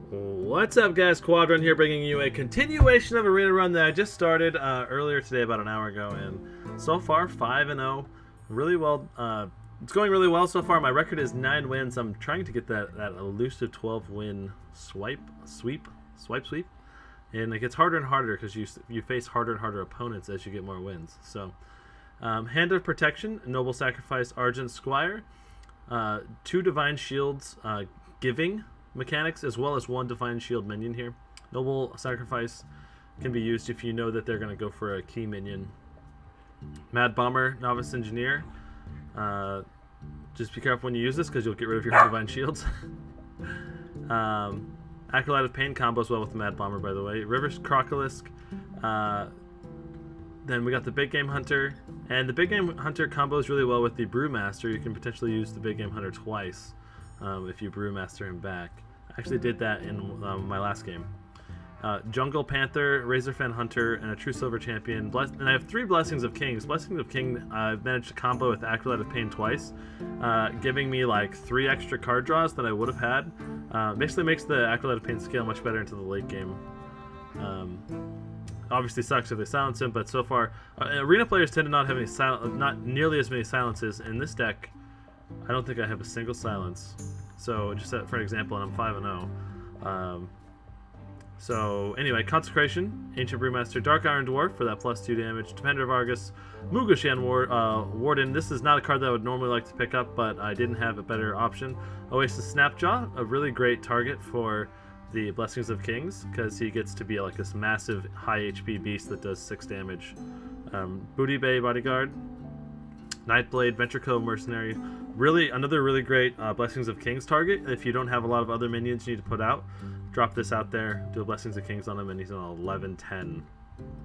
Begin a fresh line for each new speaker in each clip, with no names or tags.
What's up, guys? Quadrun here, bringing you a continuation of Arena Run that I just started earlier today, about an hour ago, and so far 5-0, really well. It's going really well so far. My record is 9 wins. I'm trying to get that elusive 12-win sweep, and it gets harder and harder because you face harder and harder opponents as you get more wins. So, Hand of Protection, Noble Sacrifice, Argent Squire, 2 Divine Shields, Giving mechanics, as well as 1 Divine Shield minion here. Noble Sacrifice can be used if you know that they're going to go for a key minion. Mad Bomber, Novice Engineer. Just be careful when you use this because you'll get rid of your Divine Shields. Acolyte of Pain combos well with the Mad Bomber, by the way. River's Crocolisk. Then we got the Big Game Hunter. And the Big Game Hunter combos really well with the Brewmaster. You can potentially use the Big Game Hunter twice if you Brewmaster him back. I actually did that in my last game. Jungle Panther, Razorfen Hunter, and a True Silver Champion. And I have 3 Blessings of Kings. Blessings of King, I've managed to combo with Acolyte of Pain twice, giving me like 3 extra card draws that I would have had. Basically makes the Acolyte of Pain scale much better into the late game. Obviously sucks if they silence him, but so far, arena players tend to not have any not nearly as many silences. In this deck, I don't think I have a single silence. So just for example, and I'm 5-0. So anyway, Consecration, Ancient Brewmaster, Dark Iron Dwarf for that +2 damage, Defender of Argus, Mugushan Warden. This is not a card that I would normally like to pick up, but I didn't have a better option. Oasis Snapjaw, a really great target for the Blessings of Kings, because he gets to be like this massive high HP beast that does 6 damage. Booty Bay Bodyguard, Nightblade, Venture Cove Mercenary. Really, another really great Blessings of Kings target. If you don't have a lot of other minions you need to put out, drop this out there, do a Blessings of Kings on him, and he's an 11-10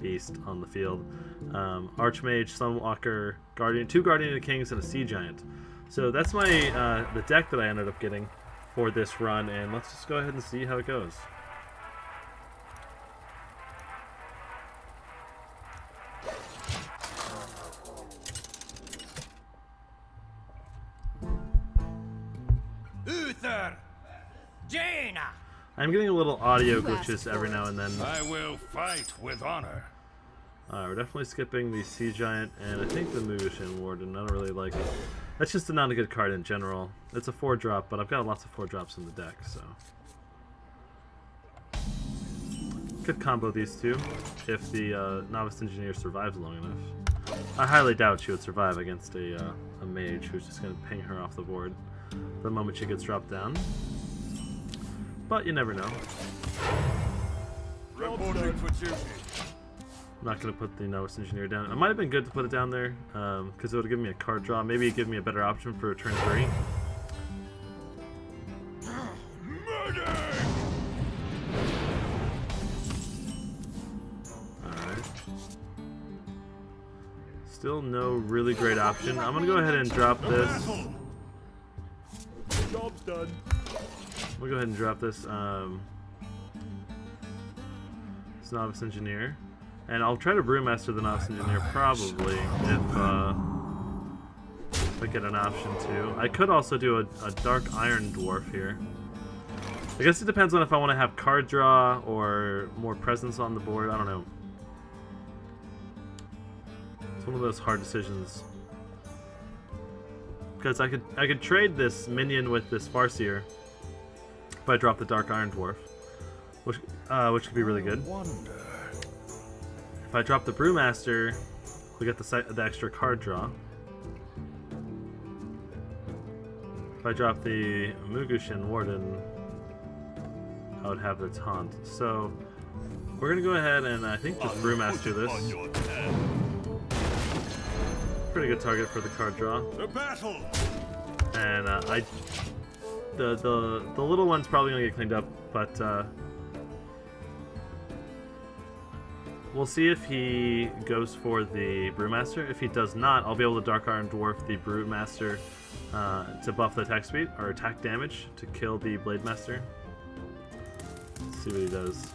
beast on the field. Archmage, Sunwalker, Guardian, 2 Guardian of the Kings, and a Sea Giant. So that's my the deck that I ended up getting for this run, and let's just go ahead and see how it goes.
Uther! Jaina!
I'm getting a little audio glitches every now and then.
I will fight with honor.
We're definitely skipping the Sea Giant, and I think the Mugushan Warden. I don't really like it. That's just not a good card in general. It's a 4-drop, but I've got lots of 4-drops in the deck, so. Could combo these 2 if the Novice Engineer survives long enough. I highly doubt she would survive against a mage who's just going to ping her off the board the moment she gets dropped down. But you never know.
Reporting for duty.
I'm not going to put the Novice Engineer down. It might have been good to put it down there, because it would have given me a card draw. Maybe it'd give me a better option for turn 3. Alright. Still no really great option. I'm going to go ahead and drop this.
Job's done.
We'll go ahead and drop this. It's Novice Engineer. And I'll try to Brewmaster the Novice Engineer probably if I get an option to. I could also do a Dark Iron Dwarf here. I guess it depends on if I want to have card draw or more presence on the board. I don't know. It's one of those hard decisions. Because I could trade this minion with this Farseer if I drop the Dark Iron Dwarf, which could be really good. If I drop the Brewmaster, we get the extra card draw. If I drop the Mugushan Warden, I would have the taunt. So we're gonna go ahead and I think just Brewmaster this. Pretty good target for the card draw.
The battle.
And the little one's probably gonna get cleaned up, but we'll see if he goes for the Brewmaster. If he does not, I'll be able to Dark Iron Dwarf the Brewmaster to buff the attack speed or attack damage to kill the Blademaster. Let's see what he does.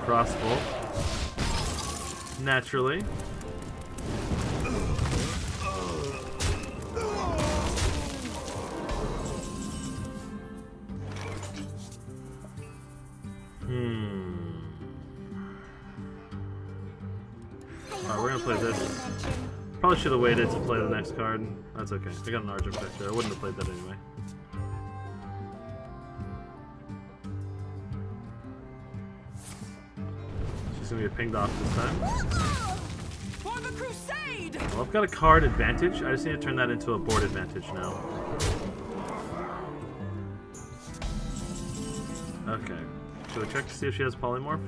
Crossbolt. Naturally. Alright, we're gonna play this. Probably should have waited to play the next card. That's okay. I got an Argent Vector. I wouldn't have played that anyway. She's gonna get pinged off this time.
For the crusade!
Well, I've got a card advantage. I just need to turn that into a board advantage now. Okay. Should we check to see if she has polymorph?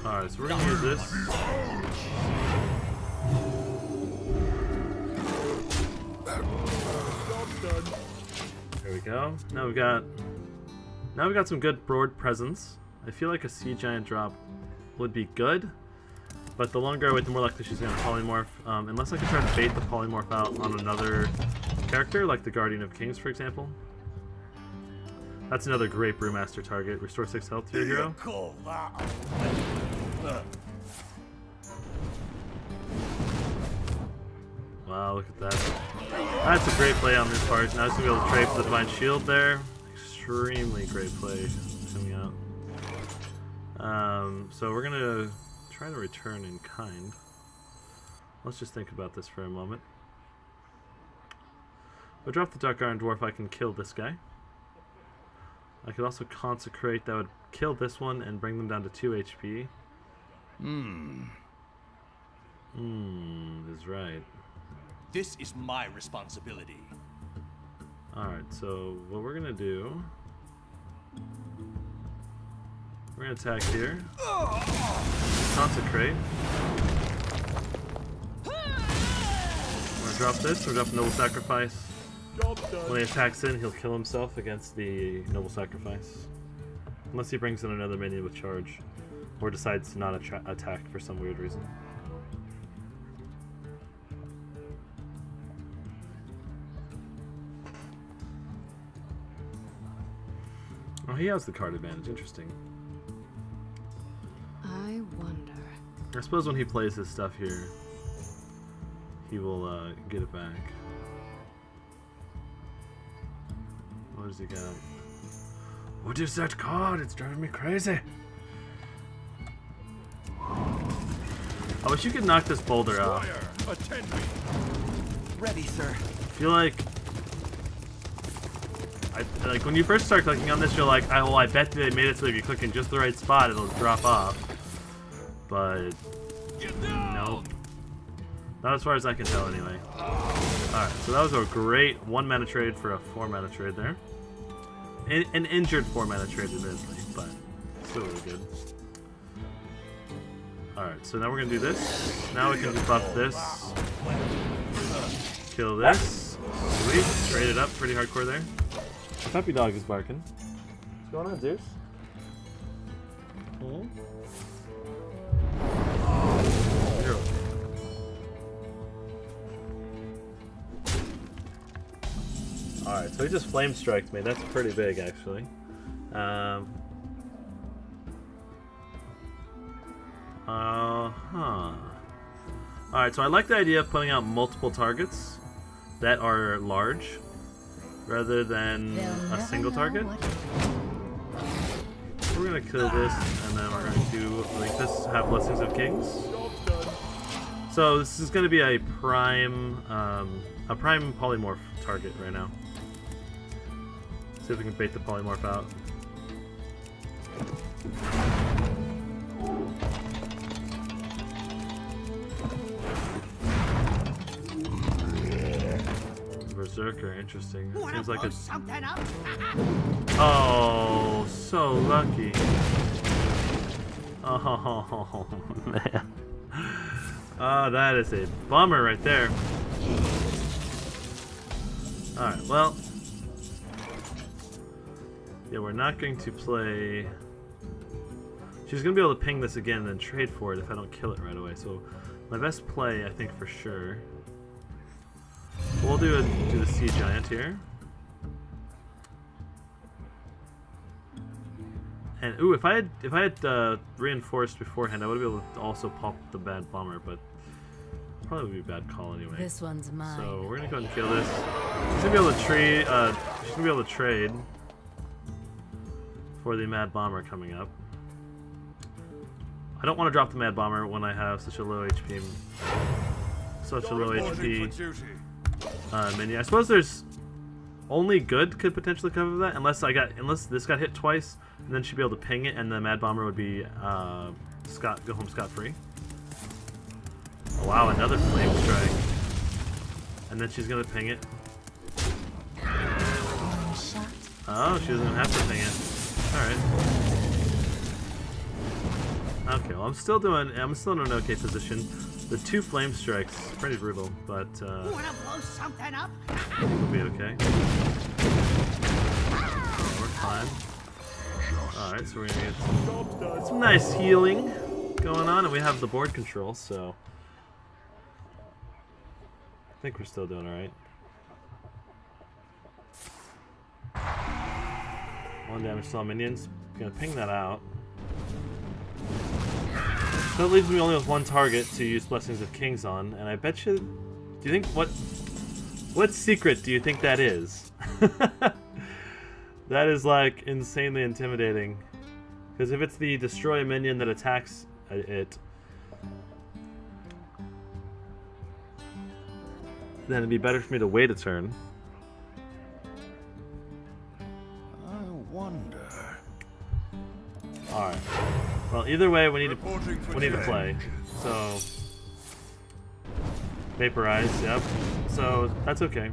Alright, so we're gonna use this. There we go. Now we got some good board presence. I feel like a Sea Giant drop would be good, but the longer I wait, the more likely she's gonna polymorph. Unless I can try to bait the polymorph out on another character, like the Guardian of Kings, for example. That's another great Brewmaster target. Restore 6 health to your hero. Wow, look at that. That's a great play on his part. Now he's gonna be able to trade for the Divine Shield there. Extremely great play coming out. So we're gonna try to return in kind. Let's just think about this for a moment. If I drop the Dark Iron Dwarf, I can kill this guy. I could also consecrate. That would kill this one and bring them down to 2 HP. Is right.
This is my responsibility.
Alright, so what we're gonna do... We're gonna attack here. Consecrate. We're gonna drop this. We're gonna drop Noble Sacrifice. When he attacks in, he'll kill himself against the Noble Sacrifice. Unless he brings in another minion with charge. Or decides to not attack for some weird reason. Oh, he has the card advantage. Interesting.
I wonder.
I suppose when he plays his stuff here, he will get it back. What does he got? What is that card? It's driving me crazy. I wish you could knock this boulder off.
Attend me.
Ready, sir.
I feel like when you first start clicking on this, you're like, oh, I bet they made it so if you click in just the right spot, it'll drop off. But nope. Not as far as I can tell, anyway. Alright, so that was a great 1-mana trade for a 4-mana trade there. An injured 4-mana trade, admittedly, but still really good. Alright, so now we're gonna do this. Now we can debuff this. Kill this. Sweet. Trade it up pretty hardcore there. Puppy dog is barking. What's going on, Zeus? You're okay. Alright, so he just flame strikes me. That's pretty big, actually. Alright, so I like the idea of putting out multiple targets that are large rather than a single target. We're gonna kill this, and then we're gonna do like this. Have Blessings of Kings. So this is gonna be a prime polymorph target right now. See if we can bait the polymorph out. Berserker, interesting. It seems like a... Oh, so lucky. Oh, man. Oh, that is a bummer right there. Alright, well. Yeah, we're not going to play... She's going to be able to ping this again and then trade for it if I don't kill it right away. So, my best play, I think, for sure... We'll do the Sea Giant here. And ooh, if I had reinforced beforehand, I would be able to also pop the bad bomber, but probably would be a bad call anyway.
This one's mine.
So we're gonna go ahead and kill this. She's gonna be able to trade. She's gonna be able to trade for the mad bomber coming up. I don't want to drop the mad bomber when I have such a low HP,
Reporting for duty.
minion. I suppose there's only good could potentially cover that, unless this got hit twice, and then she'd be able to ping it, and the mad bomber would be go home scot free. Oh, wow, another flame strike, and then she's gonna ping it. Oh, she doesn't have to ping it. All right. Okay, well I'm still in an okay position. The 2 flame strikes, pretty brutal, but
Wanna blow something up?
we'll be okay. Yeah, we're fine. Alright, so we're gonna get some nice healing going on, and we have the board control, so I think we're still doing alright. 1 damage to all minions. Gonna ping that out. So that leaves me only with 1 target to use Blessings of Kings on, and I bet you... Do you think... What secret do you think that is? That is, like, insanely intimidating. Because if it's the destroy a minion that attacks it, then it'd be better for me to wait a turn.
I wonder.
Alright. Well, either way, we need to
Reporting
play. So vaporize, yep. So that's okay.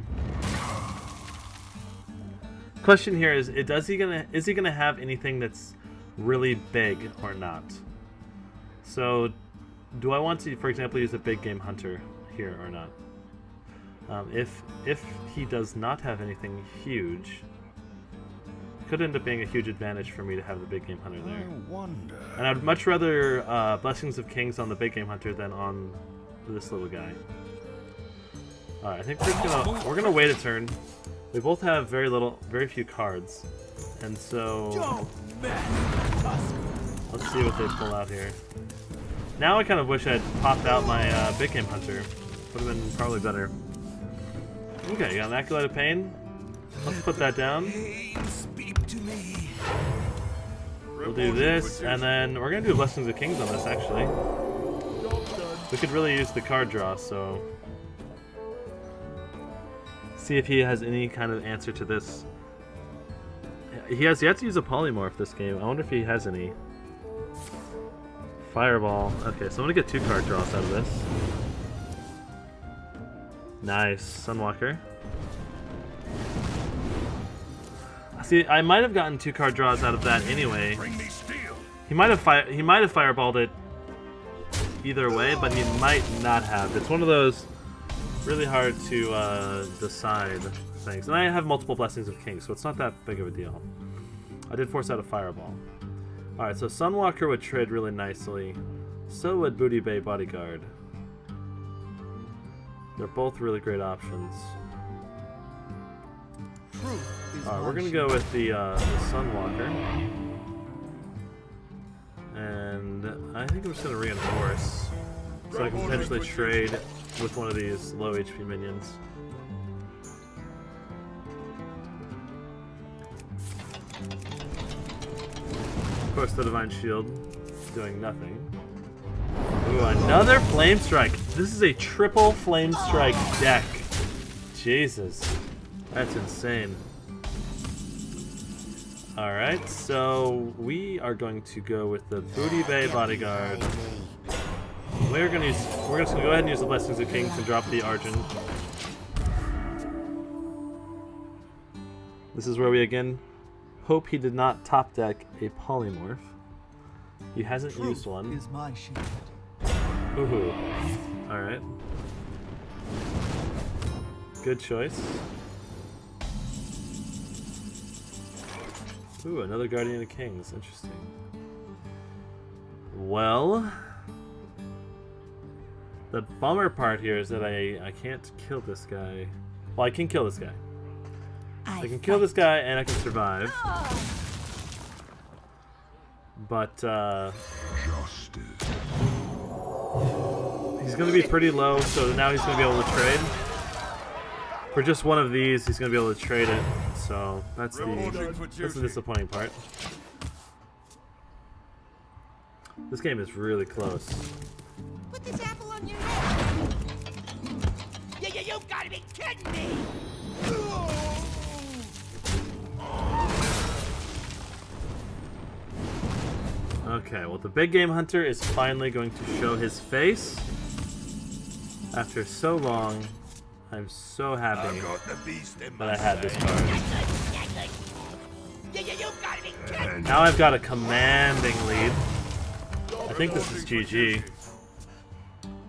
Question here is is he gonna have anything that's really big or not? So do I want to, for example, use a big game hunter here or not? If he does not have anything huge, could end up being a huge advantage for me to have the big game hunter there.
I wonder.
And I'd much rather Blessings of Kings on the big game hunter than on this little guy. Alright, I think we're gonna wait a turn. We both have very few cards, and so let's see what they pull out here. Now I kind of wish I'd popped out my big game hunter. Would have been probably better. Okay, got an Acolyte of Pain. Let's put that down. We'll do this, and then we're gonna do Blessings of Kings on this, actually. We could really use the card draw, so... See if he has any kind of answer to this. He has yet to use a polymorph this game. I wonder if he has any. Fireball. Okay, so I'm gonna get 2 card draws out of this. Nice. Sunwalker. See, I might have gotten 2 card draws out of that anyway.
Bring me steel.
He might have fireballed it either way, but he might not have. It's one of those really hard to decide things. And I have multiple Blessings of Kings, so it's not that big of a deal. I did force out a fireball. Alright, so Sunwalker would trade really nicely. So would Booty Bay Bodyguard. They're both really great options. Alright, we're gonna go with the Sunwalker. And I think I'm just gonna reinforce. So I can potentially trade with one of these low HP minions. Of course, the Divine Shield doing nothing. Ooh, another Flame Strike! This is a triple Flame Strike deck. Jesus. That's insane. Alright, so we are going to go with the Booty Bay Bodyguard. We're just gonna go ahead and use the Blessings of Kings to drop the Argent. This is where we again hope he did not top deck a polymorph. He hasn't used one.
Is my shield.
Ooh. Alright. Good choice. Ooh, another Guardian of Kings. Interesting. Well, the bummer part here is that I can't kill this guy. Well, I can kill this guy. I can kill this guy and I can survive. But
Justice.
he's going to be pretty low, so now he's going to be able to trade. For just one of these, he's going to be able to trade it. So that's the disappointing part. This game is really close.
Put this apple on your head. You gotta be kidding me!
Okay, well the big game hunter is finally going to show his face. After so long, I'm so happy
I've got the beast in
that
my
I had this
sight.
card.
You gotta be kidding!
Now I've got a commanding lead. I think this is GG.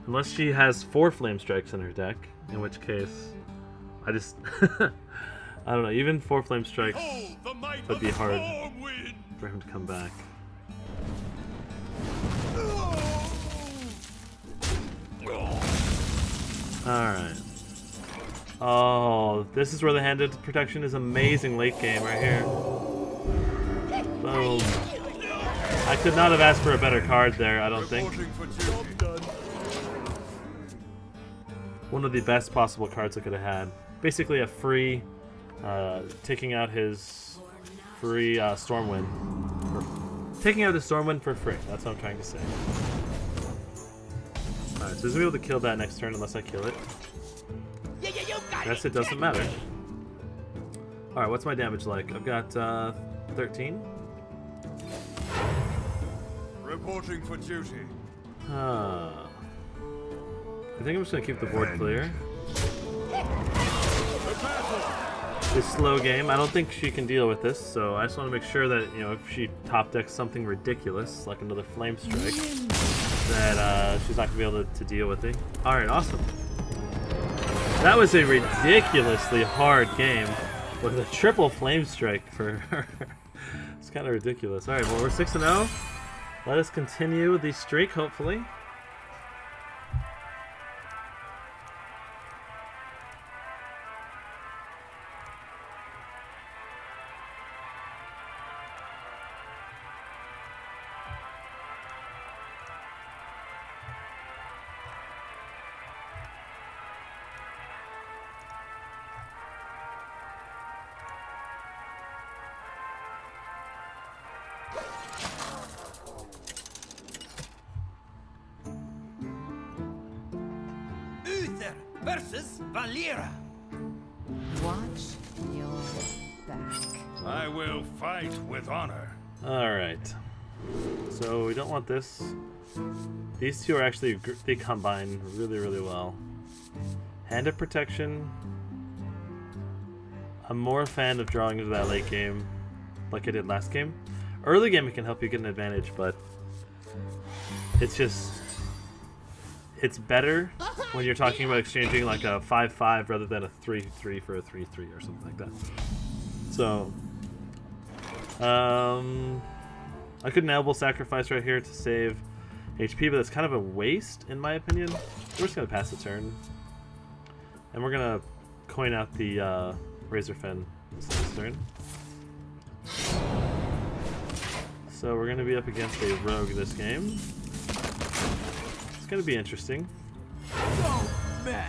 Unless she has 4 Flame Strikes in her deck, in which case, I just... I don't know, even 4 Flame Strikes would be hard for him to come back. Alright. Oh, this is where the handed protection is amazing late game right here. Boom. I could not have asked for a better card there, I don't think. One of the best possible cards I could have had. Basically a free, taking out his free Stormwind. Taking out his Stormwind for free, that's what I'm trying to say. Alright, so he's gonna be able to kill that next turn unless I kill it. I guess it doesn't matter. Alright, what's my damage like? I've got 13.
Reporting for duty.
I think I'm just gonna keep the board clear. This slow game, I don't think she can deal with this, so I just want to make sure that, you know, if she top decks something ridiculous, like another Flame Strike, that she's not gonna be able to deal with it. Alright, awesome. That was a ridiculously hard game with a triple Flame Strike for her. It's kind of ridiculous. Alright, well, we're 6-0. Let us continue the streak, hopefully.
Uther versus Valera.
Watch your back.
I will fight with honor.
Alright. So we don't want this. These two are actually, they combine really, really well. Hand of Protection. I'm more a fan of drawing into that late game like I did last game. Early game it can help you get an advantage, but it's just, it's better when you're talking about exchanging like a 5-5 rather than a 3-3 for a 3-3 or something like that. So, I could enable sacrifice right here to save HP, but it's kind of a waste in my opinion. We're just gonna pass the turn, and we're gonna coin out the Razorfen this turn. So we're gonna be up against a rogue this game. It's gonna be interesting.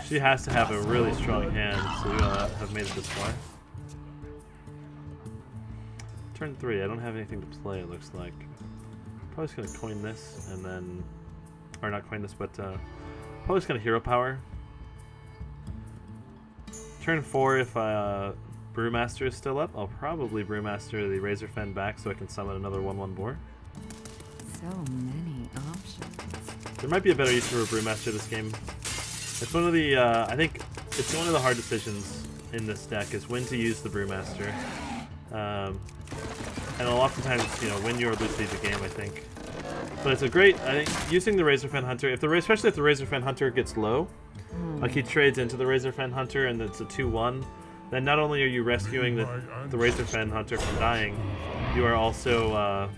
She has to have a really strong hand to have made it this far. Turn 3, I don't have anything to play, it looks like. Probably just gonna coin this and then, or not coin this, but probably just gonna hero power. Turn 4, if Brewmaster is still up, I'll probably Brewmaster the Razorfen back so I can summon another 1/1 boar.
So many options.
There might be a better use for a Brewmaster this game. It's one of the, I think it's one of the hard decisions in this deck is when to use the Brewmaster. And it'll oftentimes, you know, win you or lose the game, I think. But it's a great, I think, using the Razorfen Hunter, especially if the Razorfen Hunter gets low, like he trades into the Razorfen Hunter and it's a 2-1, then not only are you rescuing the Razorfen Hunter from dying, you are also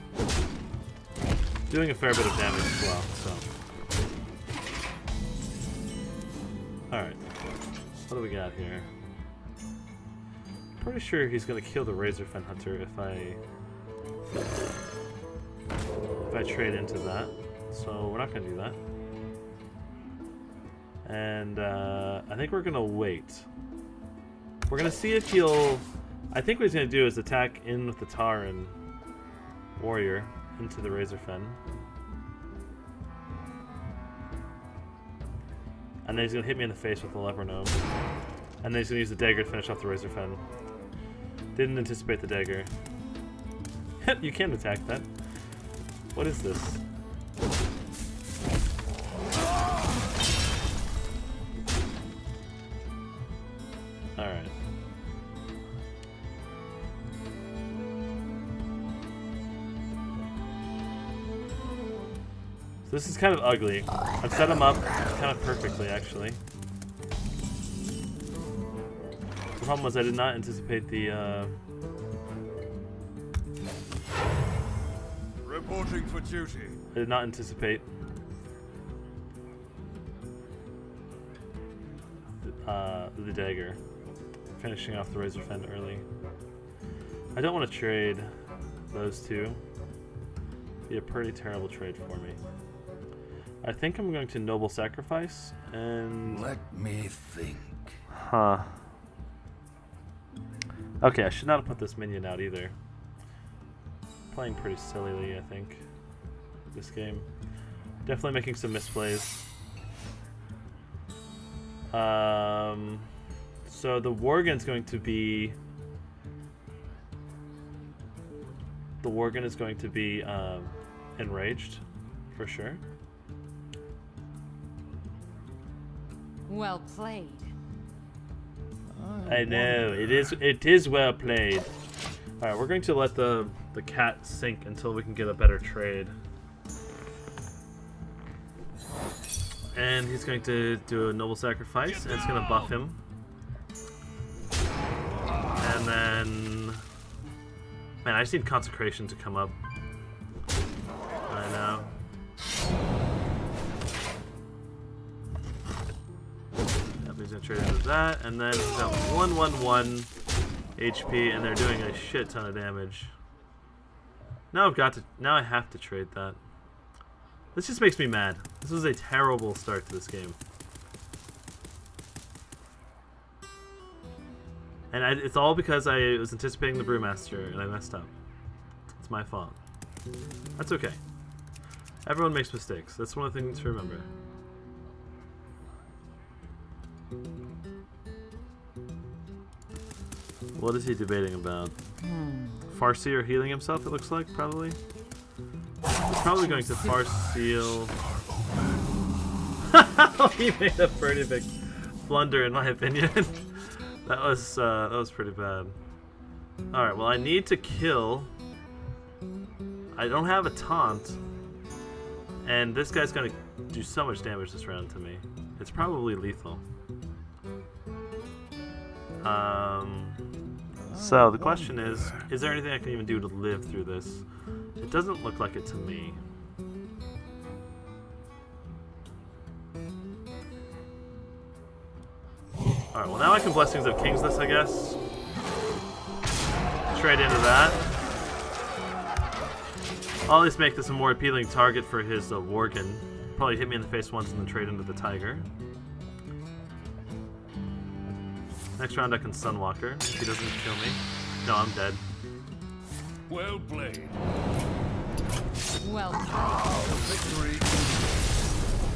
doing a fair bit of damage as well, so. Alright, what do we got here? Pretty sure he's gonna kill the Razorfen Hunter if I trade into that, so we're not going to do that. And I think we're going to wait. We're going to see if he'll... I think what he's going to do is attack in with the Tauren warrior into the Razorfen. And then he's going to hit me in the face with the Leper Gnome. And then he's going to use the dagger to finish off the Razorfen. Didn't anticipate the dagger. You can attack that. What is this? Alright. So this is kind of ugly. I've set him up kind of perfectly, actually. The problem was I did not anticipate the,
Reporting for duty.
I did not anticipate the dagger. Finishing off the Razorfen early. I don't want to trade those two. Be a pretty terrible trade for me. I think I'm going to Noble Sacrifice and...
Let me think.
Huh. Okay, I should not have put this minion out either. Playing pretty sillily, I think, this game. Definitely making some misplays. So the Worgen's going to be... The Worgen is going to be enraged, for sure.
Well played.
I know, it is well played. Alright, we're going to let the cat sink until we can get a better trade. And he's going to do a Noble Sacrifice, and it's going to buff him. And then... Man, I just need Consecration to come up. I know. Yep, he's going to trade into that, and then he's got 111 HP, and they're doing a shit ton of damage. Now I have to trade that. This just makes me mad. This was a terrible start to this game. And it's all because I was anticipating the Brewmaster and I messed up. It's my fault. That's okay. Everyone makes mistakes. That's one of the things to remember. What is he debating about? Farseer healing himself, it looks like, probably. He's probably going to Farseal. He made a pretty big blunder, in my opinion. That was pretty bad. Alright, well I need to kill. I don't have a taunt. And this guy's gonna do so much damage this round to me. It's probably lethal. So the question is there anything I can even do to live through this? It doesn't look like it to me. Alright, well now I can Blessings of Kings this, I guess. Trade into that. I'll at least make this a more appealing target for his Worgen. Probably hit me in the face once and then trade into the Tiger. Next round I can Sunwalker. If he doesn't kill me. No, I'm dead.
Well played.
Well played.
Victory.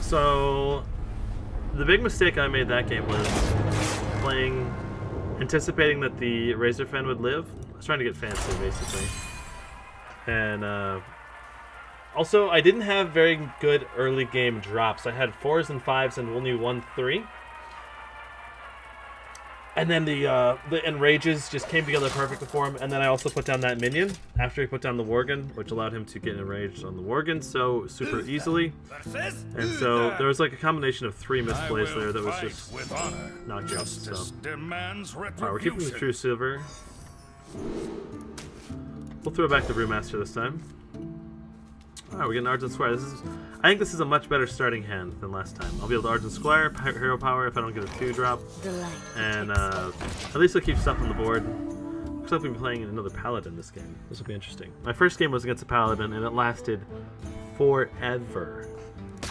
So, the big mistake I made that game was anticipating that the Razorfen would live. I was trying to get fancy, basically. And, also, I didn't have very good early game drops. I had 4s and 5s and only 1-3. And then the Enrages just came together perfectly for him. And then I also put down that minion after he put down the Worgen, which allowed him to get enraged on the Worgen so super easily. And so there was like a combination of 3 misplays there that was just not good. So. Alright, we're keeping the True Silver. We'll throw back the Brewmaster this time. Alright, we're getting Argent Squire. I think this is a much better starting hand than last time. I'll be able to Argent Squire, Hero Power if I don't get a 2-drop. And at least I'll keep stuff on the board. Looks like we'll be playing another Paladin this game. This will be interesting. My first game was against a Paladin, and it lasted forever.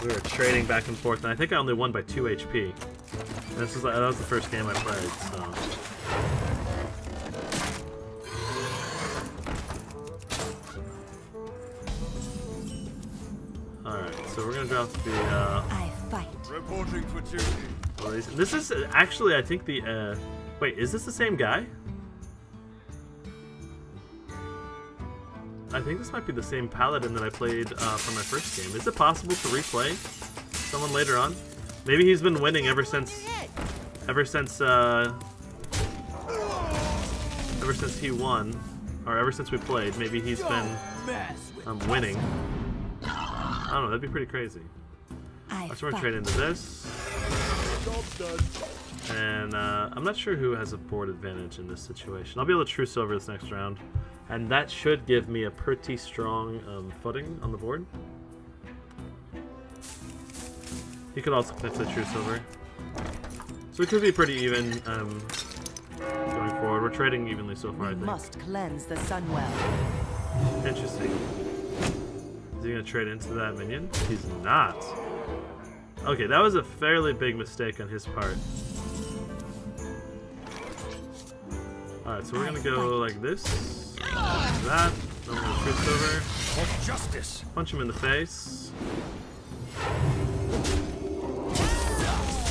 We were trading back and forth, and I think I only won by 2 HP. And that was the first game I played, so... Alright, so we're gonna drop the,
I fight.
Reporting for duty.
well, this is actually, I think the, wait, is this the same guy? I think this might be the same Paladin that I played for my first game. Is it possible to replay someone later on? Maybe he's been winning ever since he won, or ever since we played. Maybe he's been winning. I don't know. That'd be pretty crazy. So we're gonna trade into this, and I'm not sure who has a board advantage in this situation. I'll be able to true silver this next round. And that should give me a pretty strong footing on the board. He could also connect to the true silver. So it could be pretty even going forward. We're trading evenly so far, I think.
Must cleanse the Sunwell.
Interesting. Is he going to trade into that minion? He's not. Okay, that was a fairly big mistake on his part. Alright, so we're going to go like this. Like that. Then we're gonna twist over.
For justice.
Punch him in the face.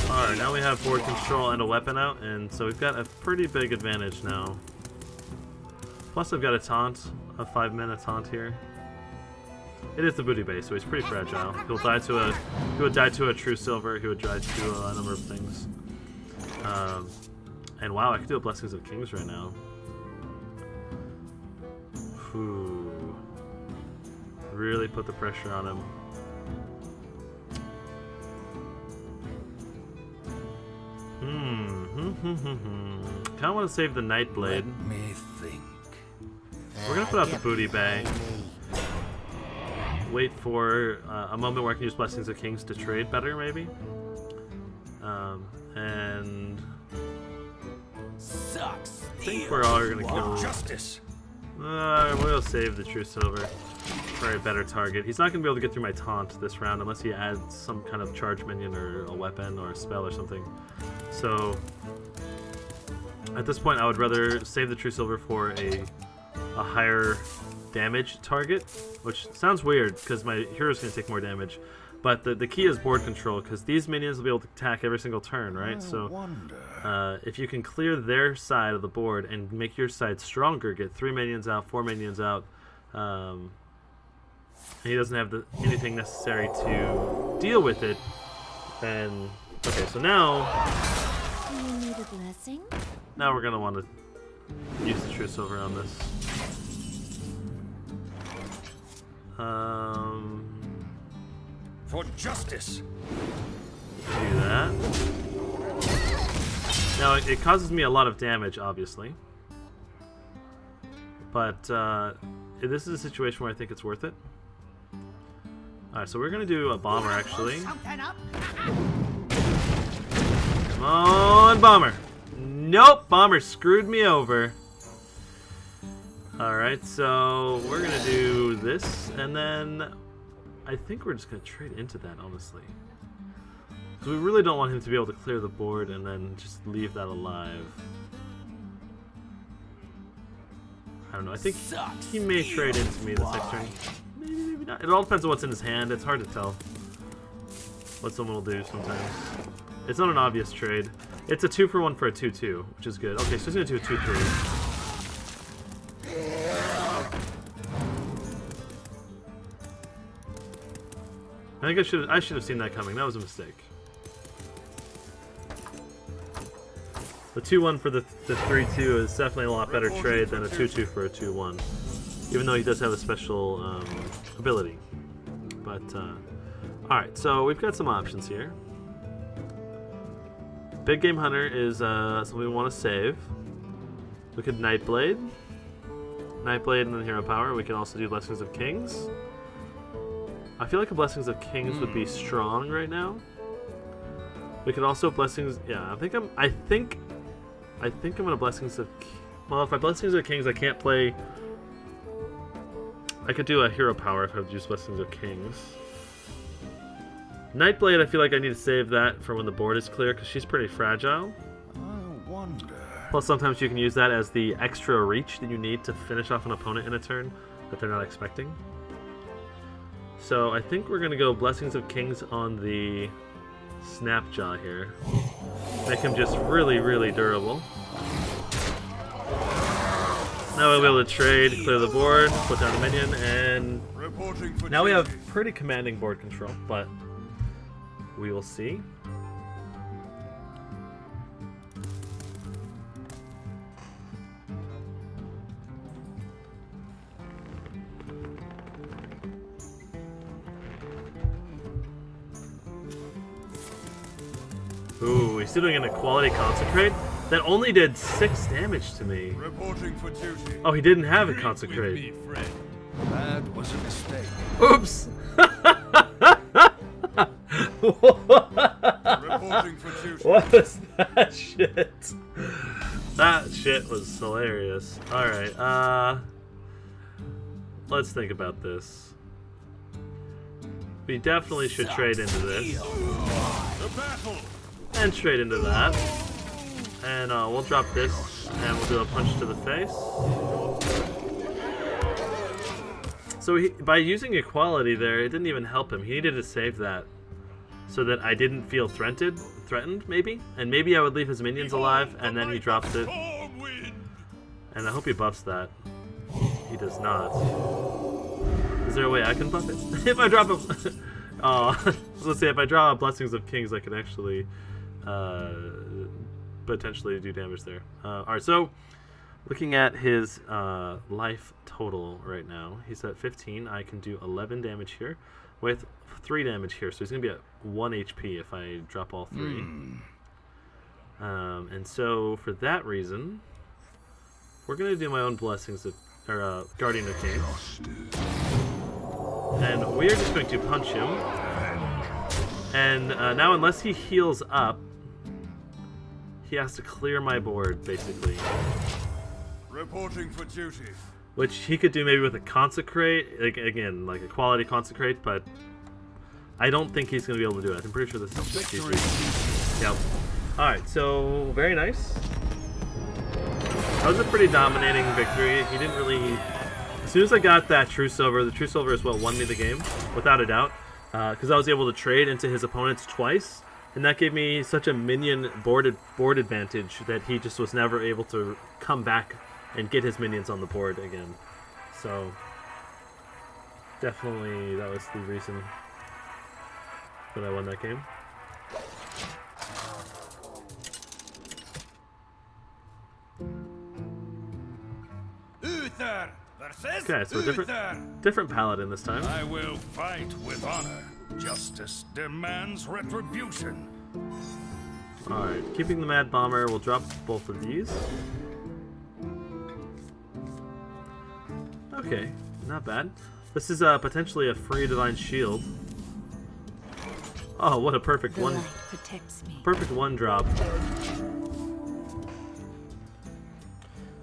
Alright, now we have board control and a weapon out, and so we've got a pretty big advantage now. Plus I've got a taunt, a 5-mana taunt here. It is the booty base, so he's pretty fragile. He would die to a true silver, he would die to a number of things. And wow, I could do a Blessings of Kings right now. Ooh. Really put the pressure on him. Kinda want to save the Nightblade.
Let me think.
We're gonna put out the booty bag. Wait for a moment where I can use Blessings of Kings to trade better, maybe. And
Sucks.
I think we're all gonna kill.
Justice.
We'll save the True Silver for a better target. He's not going to be able to get through my taunt this round unless he adds some kind of charge minion or a weapon or a spell or something. So at this point I would rather save the True Silver for a higher damage target, which sounds weird because my hero's going to take more damage. But the key is board control, because these minions will be able to attack every single turn, right? So if you can clear their side of the board and make your side stronger, get 3 minions out, 4 minions out, and he doesn't have anything necessary to deal with it, then... Okay, so now...
You need a blessing?
Now we're going to want to use the True Silver on this.
For justice.
Do that. Now it causes me a lot of damage, obviously, but this is a situation where I think it's worth it. Alright, so we're gonna do a bomber actually. Come on, bomber! Nope, bomber screwed me over. Alright, so we're gonna do this, and then I think we're just going to trade into that, honestly. Because we really don't want him to be able to clear the board and then just leave that alive. I don't know, I think he may trade into me this next turn. Maybe, maybe not. It all depends on what's in his hand. It's hard to tell what someone will do sometimes. It's not an obvious trade. It's a 2-for-1 for a 2-2, which is good. Okay, so he's going to do a 2-3. I think I should have seen that coming. That was a mistake. The 2-1 for the 3-2 is definitely a lot better trade than a 2-2 for a 2-1. Even though he does have a special ability. But, alright, so we've got some options here. Big Game Hunter is something we want to save. We could Nightblade. Nightblade and then Hero Power. We can also do Blessings of Kings. I feel like a Blessings of Kings would be strong right now. We could also Blessings. Yeah, I think I'm gonna Blessings of. Well, if I Blessings of Kings, I can't play... I could do a hero power if I would use Blessings of Kings. Nightblade, I feel like I need to save that for when the board is clear, because she's pretty fragile.
I wonder.
Plus, sometimes you can use that as the extra reach that you need to finish off an opponent in a turn that they're not expecting. So I think we're going to go Blessings of Kings on the Snapjaw here. Make him just really, really durable. Now we'll be able to trade, clear the board, put down a minion, and
Reporting for
now we have
duty.
pretty commanding board control, but we will see. Ooh, he's still doing an Equality Consecrate? That only did 6 damage to me.
Reporting for duty.
Oh, he didn't have a
With
Consecrate.
me, friend.
That was a mistake.
Oops!
Reporting for duty.
What was that shit? That shit was hilarious. Alright, let's think about this. We definitely should trade into this.
The battle.
And trade into that. And we'll drop this, and we'll do a punch to the face. So by using equality there, it didn't even help him. He needed to save that, so that I didn't feel threatened maybe? And maybe I would leave his minions alive, and then he drops it. And I hope he buffs that. He does not. Is there a way I can buff it? If I drop a... oh, let's say if I draw Blessings of Kings, I can actually... potentially do damage there. Alright, so looking at his life total right now, he's at 15. I can do 11 damage here with 3 damage here, so he's going to be at 1 HP if I drop all 3. And so for that reason, we're going to do my own Blessings of, or Guardian of Kings. And we are just going to punch him. And now unless he heals up, he has to clear my board, basically.
Reporting for duty.
Which he could do maybe with a Consecrate, like, again, like a Quality Consecrate, but I don't think he's going to be able to do it. I'm pretty sure this is just easy. Yep. Alright, so very nice. That was a pretty dominating victory. He didn't really... As soon as I got that True Silver, the True Silver is what won me the game, without a doubt. Because I was able to trade into his opponents twice. And that gave me such a minion board advantage that he just was never able to come back and get his minions on the board again. So, definitely that was the reason that I won that game.
Uther versus
Okay, so a
Uther.
different Paladin this time.
I will fight with honor. Justice demands retribution.
Alright, keeping the Mad Bomber, we'll drop both of these. Okay, not bad. This is potentially a free Divine Shield. Oh, what a perfect
The
one.
light protects me.
Perfect one drop.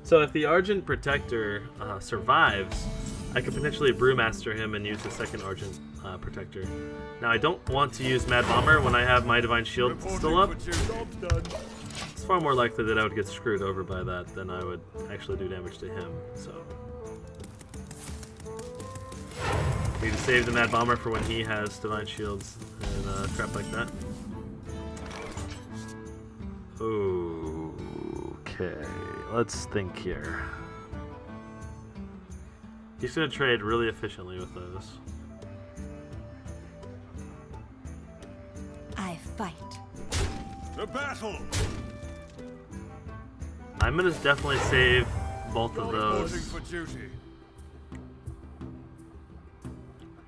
So if the Argent Protector survives, I could potentially Brewmaster him and use the second Argent Protector. Now I don't want to use Mad Bomber when I have my Divine Shield still up.
For duty.
It's far more likely that I would get screwed over by that than I would actually do damage to him, so... Need to save the Mad Bomber for when he has Divine Shields and crap like that. Okay, let's think here. He's gonna trade really efficiently with those.
I fight.
The battle.
I'm gonna definitely save both of
Reporting
those.
for duty.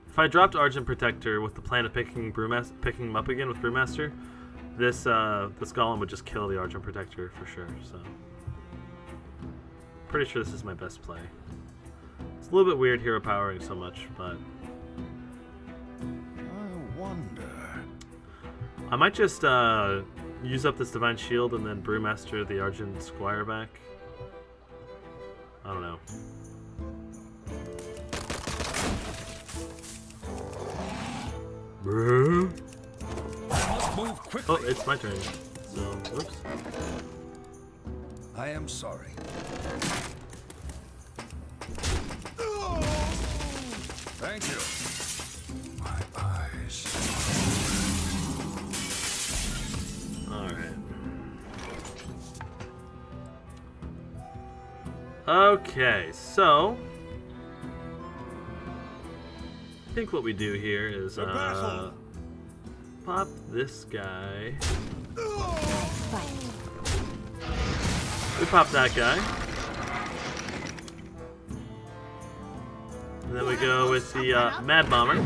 If I dropped Argent Protector with the plan of picking him up again with Brewmaster, this Golem would just kill the Argent Protector for sure. So, pretty sure this is my best play. It's a little bit weird hero powering so much, but
I wonder.
I might just use up this Divine Shield and then Brewmaster the Argent Squire back. I don't know. Bro.
Must move quickly.
Oh, it's my turn. So, whoops.
I am sorry. Thank you. My eyes.
Alright. Okay, so I think what we do here is pop this guy.
Fight.
We pop that guy. And then we go with the Mad Bomber.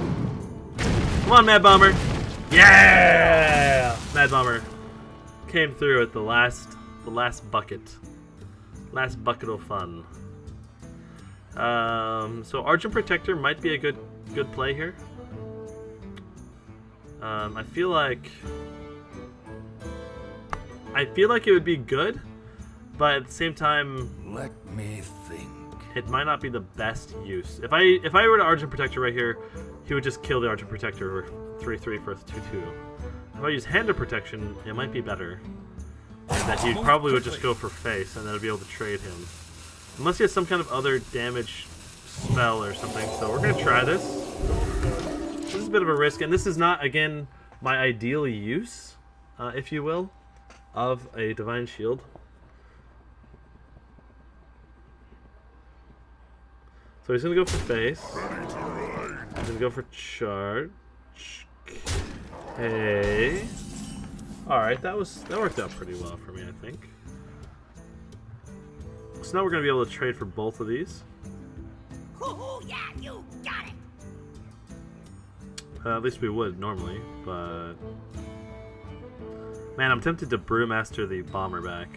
Come on, Mad Bomber! Yeah! Mad Bomber came through at the last bucket. Last bucket of fun. So Argent Protector might be a good play here. I feel like it would be good, but at the same time,
Let me think.
it might not be the best use. If I were to Argent Protector right here, he would just kill the Argent Protector 3/3 for 2/2. If I use Hand of Protection, it might be better. And that he probably would just go for face, and then I'd be able to trade him. Unless he has some kind of other damage spell or something. So we're gonna try this. This is a bit of a risk, and this is not, again, my ideal use, if you will, of a Divine Shield. So he's gonna go for face. He's gonna go for charge. Okay. Alright, that worked out pretty well for me, I think. So now we're gonna be able to trade for both of these.
Hoo-hoo, yeah, you got it.
At least we would normally, but man, I'm tempted to Brewmaster the Bomber back.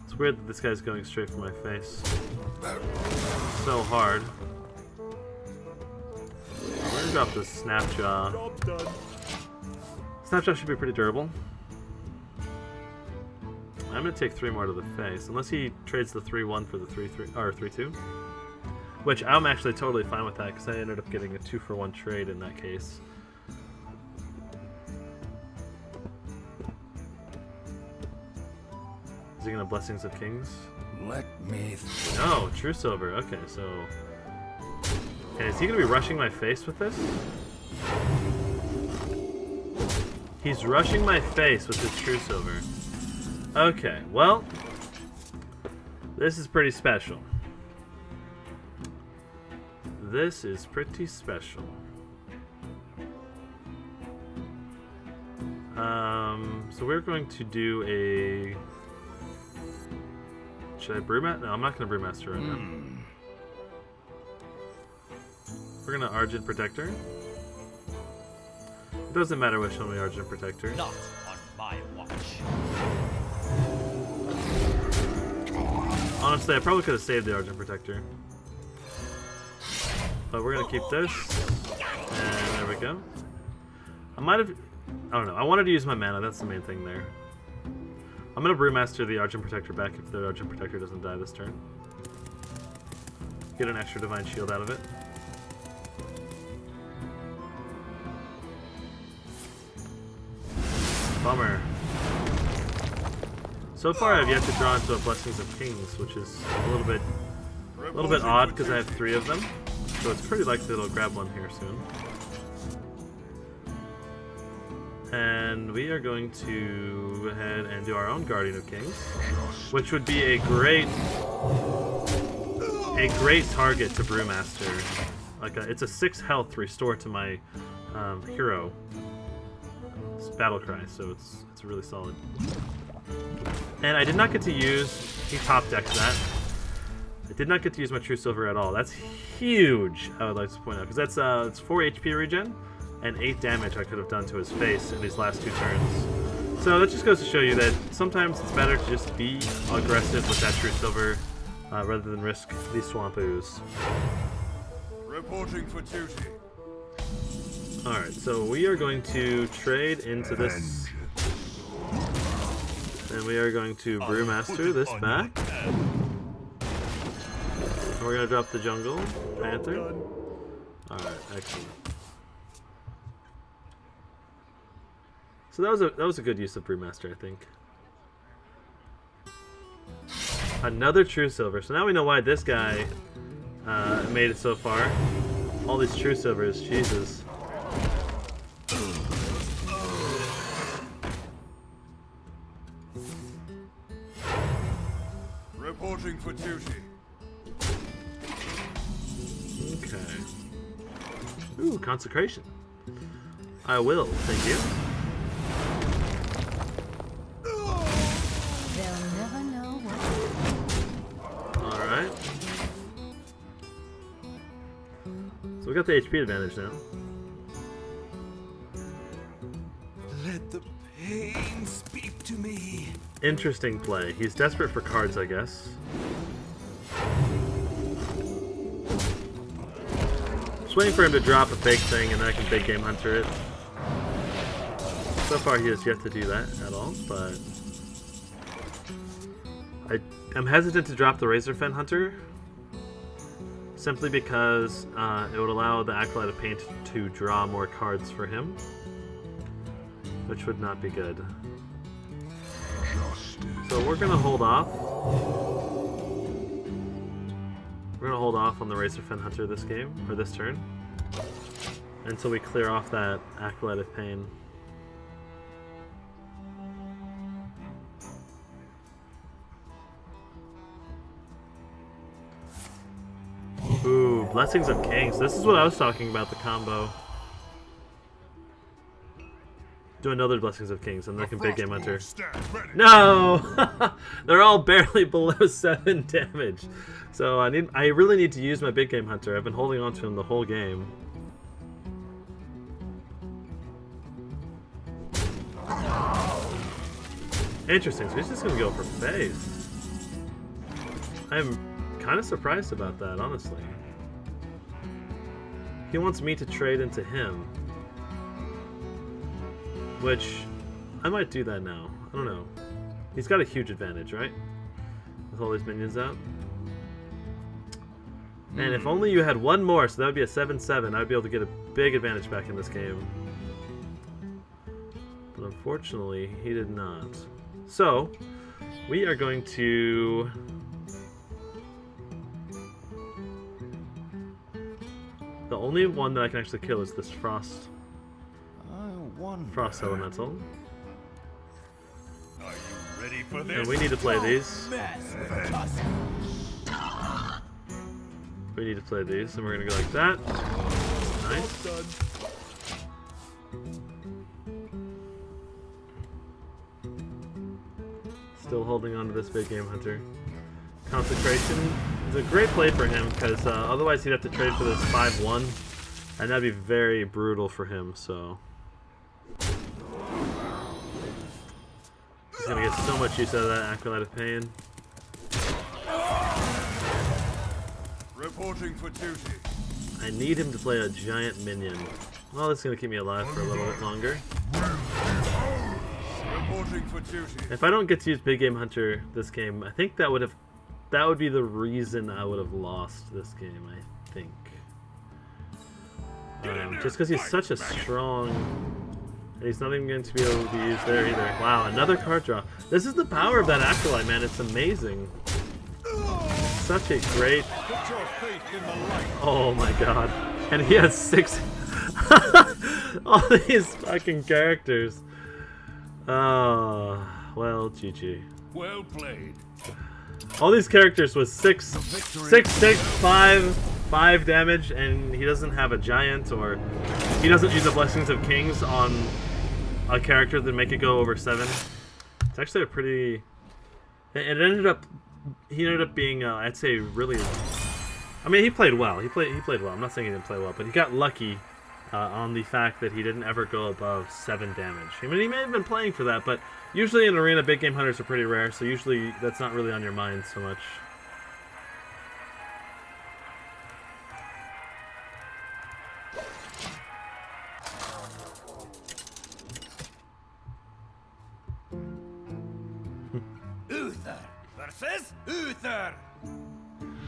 It's weird that this guy's going straight for my face. So hard. We're gonna drop this Snapjaw. Snapjaw should be pretty durable. I'm gonna take 3 more to the face, unless he trades the 3/1 for the 3/3 or 3/2. Which I'm actually totally fine with that, because I ended up getting a 2-for-1 trade in that case. Is he gonna Blessings of Kings?
Let me think.
No, True Silver. Okay, so. And is he gonna be rushing my face with this? He's rushing my face with his True Silver. Okay, well, this is pretty special. This is pretty special. So we're going to do a. Should I Brewmaster? No, I'm not going to Brewmaster right now. We're going to Argent Protector. It doesn't matter which one we Argent Protector.
Not on my watch.
Honestly, I probably could have saved the Argent Protector. But we're going to keep this. And there we go. I might have. I don't know. I wanted to use my mana. That's the main thing there. I'm going to Brewmaster the Argent Protector back if the Argent Protector doesn't die this turn. Get an extra Divine Shield out of it. Bummer. So far, I've yet to draw into a Blessings of Kings, which is a little bit odd because I have 3 of them. So it's pretty likely it'll grab one here soon. And we are going to go ahead and do our own Guardian of Kings, which would be a great target to Brewmaster. It's a 6 health restore to my hero. It's Battle Cry, so it's really solid. And I did not get to use. He top decked that. I did not get to use my True Silver at all. That's huge. I would like to point out because that's it's 4 HP regen. And 8 damage I could have done to his face in these last 2 turns. So that just goes to show you that sometimes it's better to just be aggressive with that True Silver rather than risk these Swamp Ooze.
Reporting for duty.
Alright, so we are going to trade into this And we are going to Brewmaster this back. And we're going to drop the jungle. Panther. Alright, excellent. So that was a good use of Brewmaster, I think. Another True Silver. So now we know why this guy made it so far. All these True Silvers, Jesus.
Reporting for duty.
Okay. Ooh, Consecration. I will, thank you.
They'll never know what.
Alright. So we got the HP advantage now.
Let the pain speak to me.
Interesting play. He's desperate for cards, I guess. Just waiting for him to drop a big thing and then I can big game hunter it. So far he has yet to do that at all, but I'm hesitant to drop the Razorfen Hunter simply because it would allow the Acolyte of Pain to draw more cards for him, which would not be good. So we're gonna hold off. We're gonna hold off on the Razorfen Hunter this game, or this turn, until we clear off that Acolyte of Pain. Ooh, Blessings of Kings. This is what I was talking about, the combo. Do another Blessings of Kings, and then I can big game hunter. No! They're all barely below 7 damage. So I really need to use my big game hunter. I've been holding on to him the whole game. Interesting, so he's just gonna go for phase. I'm kind of surprised about that, honestly. He wants me to trade into him. Which, I might do that now. I don't know. He's got a huge advantage, right? With all these minions out. And if only you had one more, so that would be a 7-7, I'd be able to get a big advantage back in this game. But unfortunately, he did not. So, we are going to... The only one that I can actually kill is this Frost Elemental.
Are you ready for this?
And we need to play these. We need to play these, and we're gonna go like that. Nice. Still holding on to this big game hunter. Consecration is a great play for him because otherwise he'd have to trade for this 5-1, and that'd be very brutal for him. So he's gonna get so much use out of that Acolyte of Pain.
Reporting for duty.
I need him to play a giant minion. Well, this is gonna keep me alive for a little bit longer.
Reporting for duty.
If I don't get to use Big Game Hunter this game, I think that would be the reason I would have lost this game, I think. Just because he's such a strong... And he's not even going to be able to be used there either. Wow, another card draw. This is the power of that Acolyte, man. It's amazing. Such a great...
Put your faith in the light.
Oh my god. And he has 6... All these fucking characters. Oh, well, GG.
Well played.
All these characters with 6, 5 damage, and he doesn't have a giant, or he doesn't use the Blessings of Kings on a character that make it go over 7. It's actually a pretty... He ended up being, I'd say, really... I mean, he played well. He played well. I'm not saying he didn't play well, but he got lucky on the fact that he didn't ever go above 7 damage. I mean, he may have been playing for that, but usually in Arena, big game hunters are pretty rare, so usually that's not really on your mind so much.
there!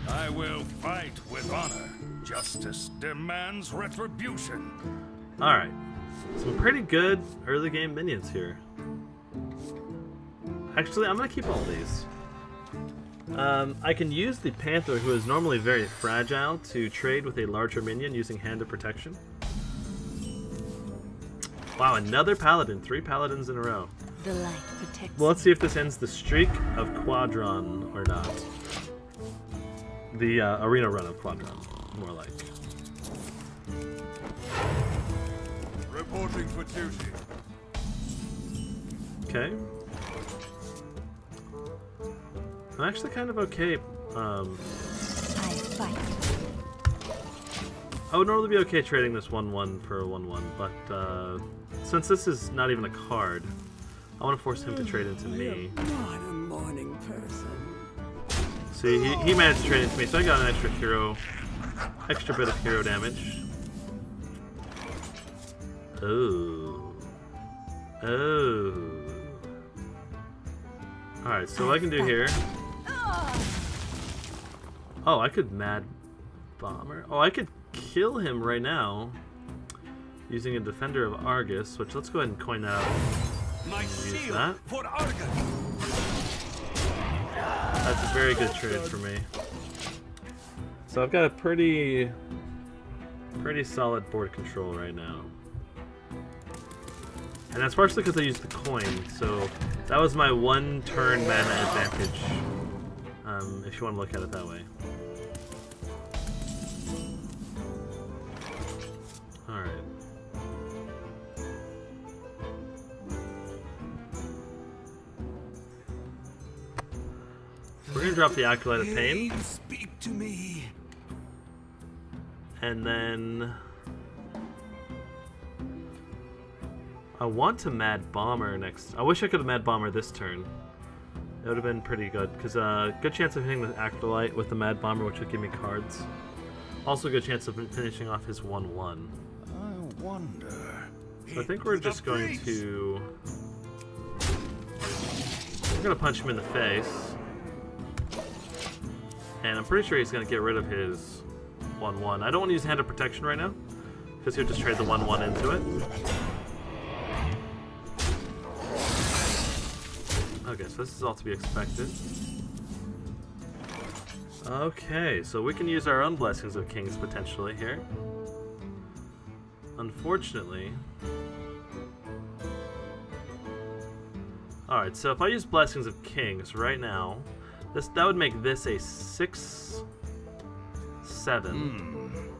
I will fight with honor. Justice demands retribution.
Alright. Some pretty good early game minions here. Actually, I'm going to keep all these. I can use the Panther, who is normally very fragile, to trade with a larger minion using Hand of Protection. Wow, another Paladin. 3 Paladins in a row.
The light protects.
Well, let's see if this ends the streak of Quadron or not. The arena run of Quadron, more like.
Reporting for duty.
Okay. I'm actually kind of okay.
I fight.
I would normally be okay trading this 1-1 for a 1-1, but since this is not even a card, I want to force him to trade into me.
Not a morning person.
See, he managed to trade into me, so I got an extra bit of hero damage. Oh. Oh. Alright, so what I can do here... Oh, I could Mad Bomber. Oh, I could kill him right now using a Defender of Argus, which let's go ahead and coin that out.
My
Use
shield
that.
for Argus.
That's a very good trade for me. So I've got a pretty solid board control right now. And that's partially because I used the coin, so that was my 1 turn mana advantage, if you want to look at it that way. Alright. We're going to drop the Acolyte of Pain,
Speak to me.
and then... I want to Mad Bomber next. I wish I could have Mad Bomber this turn. It would have been pretty good, because good chance of hitting the Acolyte with the Mad Bomber, which would give me cards. Also, good chance of finishing off his 1-1.
I wonder.
So I think we're just going to... I'm going to punch him in the face. And I'm pretty sure he's going to get rid of his 1-1. I don't want to use Hand of Protection right now, because he'll just trade the 1-1 into it. Okay, so this is all to be expected. Okay, so we can use our own Blessings of Kings potentially here. Unfortunately... Alright, so if I use Blessings of Kings right now, that would make this a 6-7.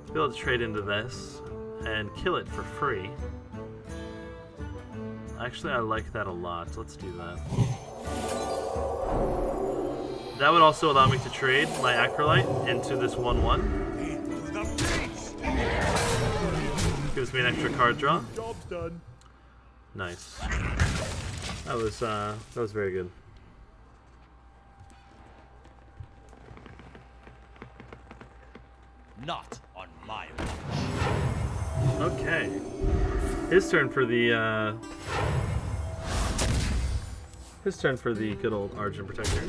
Be able to trade into this and kill it for free. Actually, I like that a lot. Let's do that. That would also allow me to trade my Acolyte into this 1-1. Gives me an extra card draw.
Job's done.
Nice. That was very good.
Not on my watch.
Okay. His turn for the good old Argent Protector.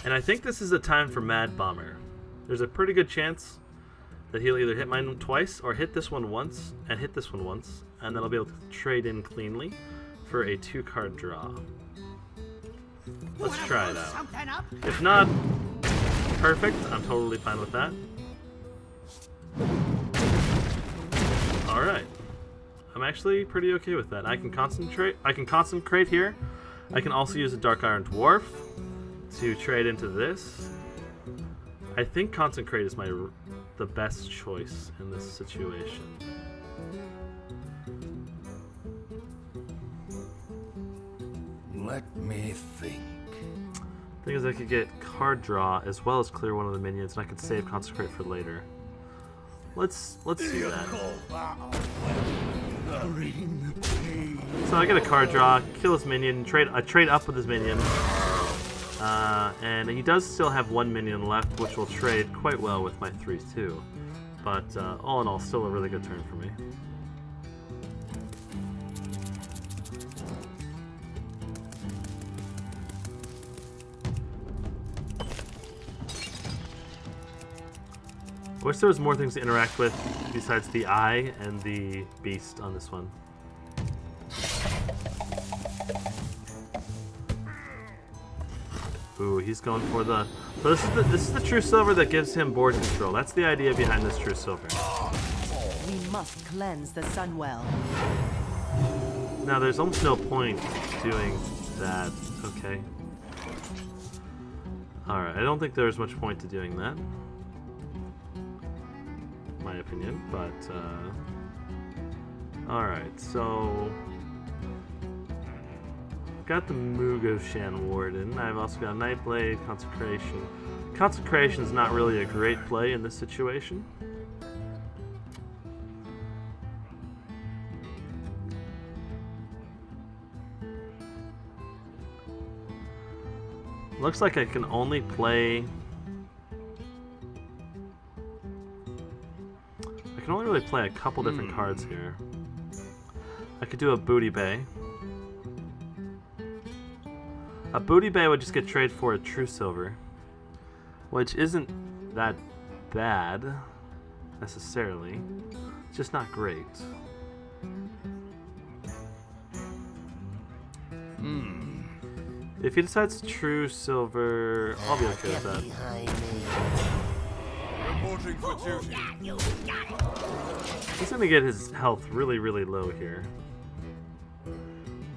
And I think this is a time for Mad Bomber. There's a pretty good chance that he'll either hit mine twice or hit this one once and hit this one once, and then I'll be able to trade in cleanly for a 2-card draw. Let's try it out.
Something up?
If not perfect, I'm totally fine with that. Alright. I'm actually pretty okay with that. I can concentrate here. I can also use a Dark Iron Dwarf to trade into this. I think Consecrate is the best choice in this situation.
Let me think.
Thing is, I could get card draw as well as clear one of the minions, and I could save Consecrate for later. Let's do that. So I get a card draw, kill his minion, I trade up with his minion, and he does still have 1 minion left, which will trade quite well with my 3-2. But all in all, still a really good turn for me. I wish there was more things to interact with besides the eye and the beast on this one. Ooh, he's going for the... So this is the true silver that gives him board control. That's the idea behind this true silver.
We must cleanse the Sunwell.
Now, there's almost no point doing that. Okay. Alright, I don't think there's much point to doing that. My opinion, but, Alright, so... Got the Mugoshan Warden. I've also got Nightblade, Consecration. Consecration's not really a great play in this situation. Looks like I can only play... I can only really play a couple different cards here. I could do a Booty Bay. A Booty Bay would just get traded for a True Silver, which isn't that bad, necessarily. It's just not great. If he decides True Silver, I'll be okay with that.
Reporting for duty.
He's gonna get his health really, really low here.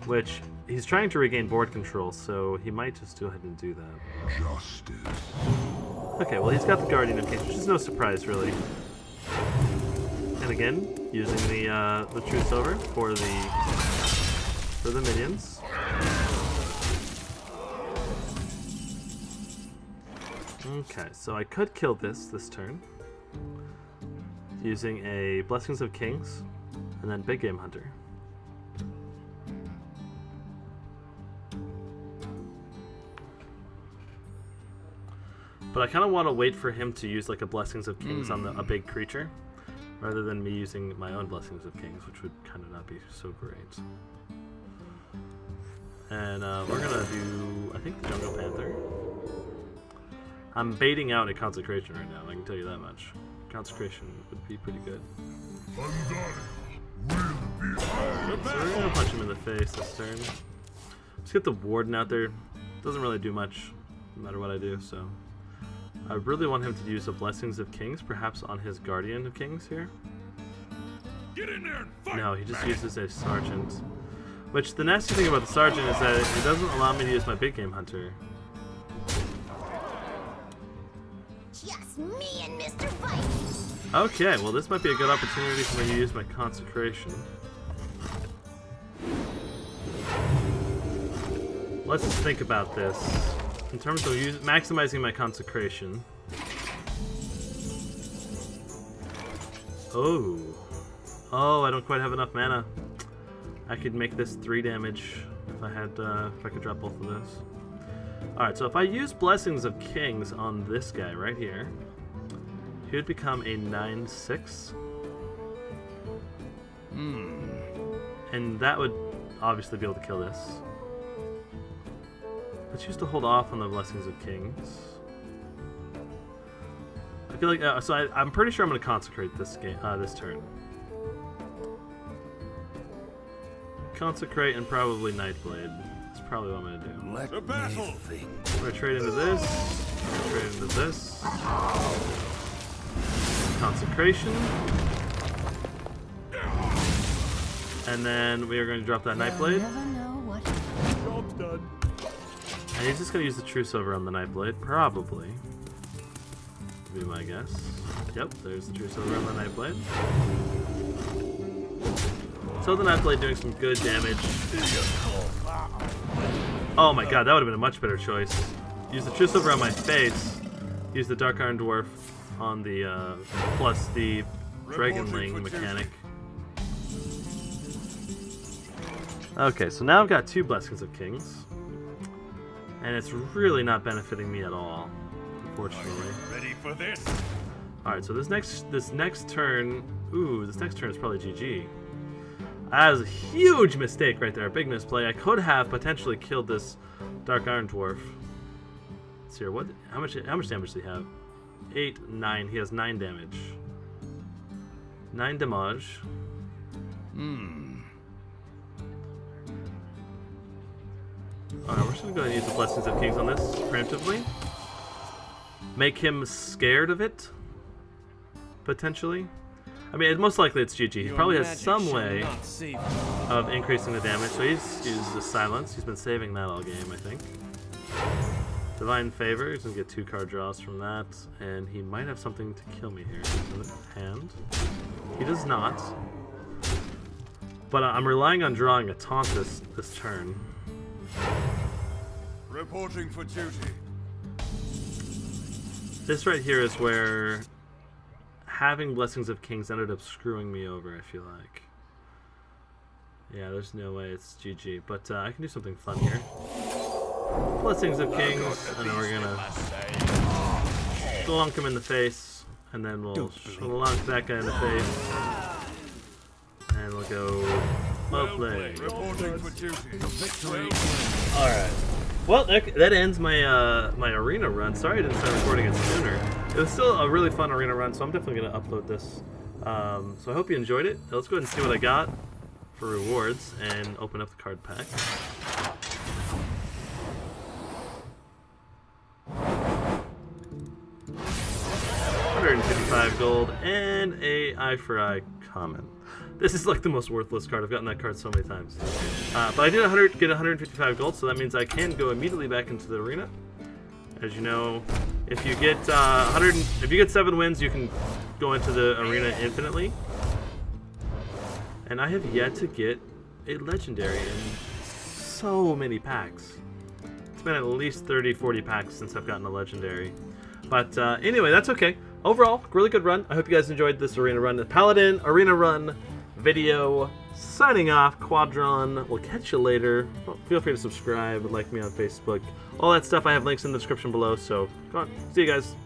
Which, he's trying to regain board control, so he might just go ahead and do that.
Justice.
Okay, well he's got the Guardian of Kings, which is no surprise, really. And again, using the True Silver for the minions. Okay, so I could kill this turn using a Blessings of Kings and then Big Game Hunter. But I kind of want to wait for him to use like a Blessings of Kings on a big creature rather than me using my own Blessings of Kings, which would kind of not be so great. And we're going to do, I think, the Jungle Panther. I'm baiting out a Consecration right now, I can tell you that much. Consecration would be pretty good. So we're going to punch him in the face this turn. Let's get the Warden out there. Doesn't really do much, no matter what I do, so... I really want him to use a Blessings of Kings, perhaps on his Guardian of Kings here.
Get in there and fight!
No, he just uses a Sergeant. Which, the nasty thing about the Sergeant is that it doesn't allow me to use my Big Game Hunter.
Just me and Mr. Fight.
Okay, well this might be a good opportunity for me to use my Consecration. Let's just think about this. In terms of maximizing my Consecration. Oh. Oh, I don't quite have enough mana. I could make this 3 damage if I had, if I could drop both of those. Alright, so if I use Blessings of Kings on this guy right here, he would become a 9/6. And that would obviously be able to kill this. Let's choose to hold off on the Blessings of Kings. I feel like I'm pretty sure I'm going to consecrate this game, this turn. Consecrate and probably Nightblade. That's probably what I'm going to do.
Let the battle.
I'm going to trade into this. Trade into this. Consecration. And then we are going to drop that Nightblade.
Never know what.
Job's done.
And he's just going to use the True Silver on the Nightblade, probably. Would be my guess. Yep, there's the True Silver on the Nightblade. So the Nightblade doing some good damage. Oh my god, that would have been a much better choice. Use the True Silver on my face. Use the Dark Iron Dwarf on the, plus the Dragonling mechanic. Okay, so now I've got 2 Blessings of Kings. And it's really not benefiting me at all, unfortunately.
Ready for this?
Alright, so this next turn... Ooh, this next turn is probably GG. That was a huge mistake right there, a big misplay. I could have potentially killed this Dark Iron Dwarf. Let's see here, how much damage does he have? 8, 9. He has 9 damage. 9 damage. Alright, we're just gonna go ahead and use the Blessings of Kings on this preemptively. Make him scared of it. Potentially. I mean, most likely it's GG. He probably has some way of increasing the damage. So he's used the Silence. He's been saving that all game, I think. Divine Favor. He's gonna get 2 card draws from that. And he might have something to kill me here in the hand. He does not. But I'm relying on drawing a taunt this turn.
Reporting for duty.
This right here is where having Blessings of Kings ended up screwing me over, I feel like. Yeah, there's no way it's GG. But I can do something fun here. Blessings of Kings, and then we're gonna shlunk him in the face, and then we'll shlunk that guy in the face. And we'll go well played.
Reporting for duty. Victory.
Alright. Well, that ends my my arena run. Sorry I didn't start recording it sooner. It was still a really fun arena run, so I'm definitely going to upload this. So I hope you enjoyed it. Let's go ahead and see what I got for rewards and open up the card pack. $155 gold and a eye for eye comment. This is like the most worthless card. I've gotten that card so many times. But I did get 155 gold, so that means I can go immediately back into the arena. As you know, if you get if you get 7 wins, you can go into the arena infinitely. And I have yet to get a legendary in so many packs. It's been at least 30-40 packs since I've gotten a legendary. But anyway, that's okay. Overall, really good run. I hope you guys enjoyed this arena run. The Paladin arena run video. Signing off, Quadron. We'll catch you later. Well, feel free to subscribe and like me on Facebook. All that stuff, I have links in the description below. So, come on. See you guys.